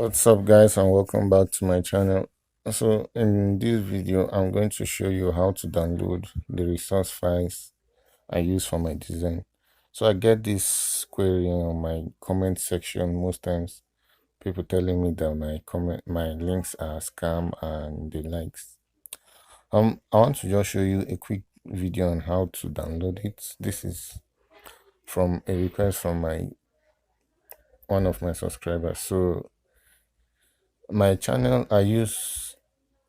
What's up guys, and welcome back to my channel. So in this video I'm going to show you how to download the resource files I use for my design. So I get this query on my comment section most times, people telling me that my links are scam and the likes. I want to just show you a quick video on how to download it. This is from a request from one of my subscribers. So my channel, I use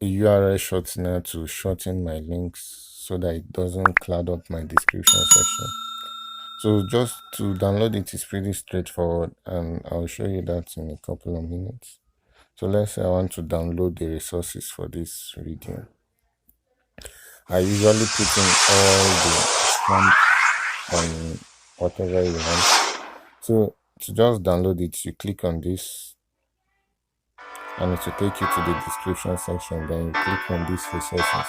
a URL shortener to shorten my links so that it doesn't cloud up my description section. So just to download it is pretty straightforward, and I'll show you that in a couple of minutes. So let's say I want to download the resources for this video. I usually put in all the fonts on whatever you want. So to just download it, you click on this and it will take you to the description section. Then you click on these resources.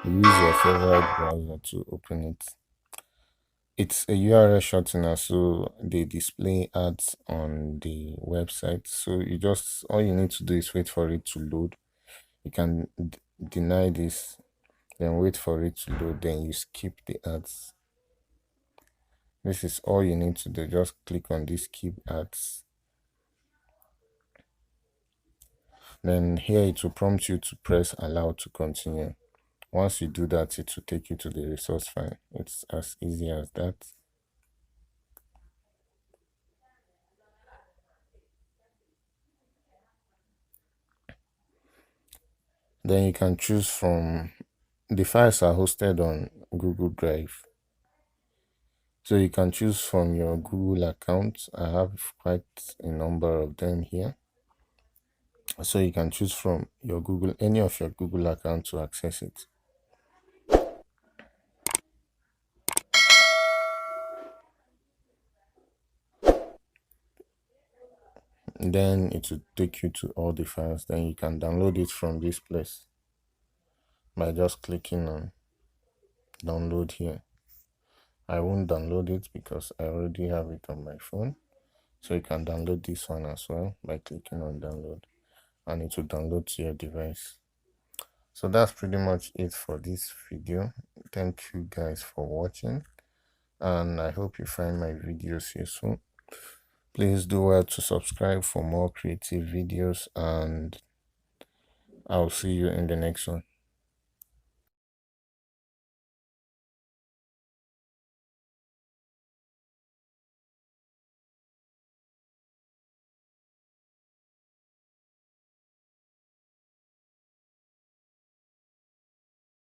Use your favorite browser to open it. It's a URL shortener, so they display ads on the website. So all you need to do is wait for it to load. You can deny this, then wait for it to load, then you skip the ads. This is all you need to do. Just click on this skip ads. Then here it will prompt you to press allow to continue. Once you do that, it will take you to the resource file. It's as easy as that. Then you can choose from, the files are hosted on Google Drive. So you can choose from your Google account. I have quite a number of them here. So you can choose from any of your Google accounts to access it. Then it will take you to all the files. Then you can download it from this place by just clicking on download here. I won't download it because I already have it on my phone. So you can download this one as well by clicking on download, and it will download to your device. So that's pretty much it for this video. Thank you guys for watching, and I hope you find my videos useful. Please do well to subscribe for more creative videos, and I'll see you in the next one.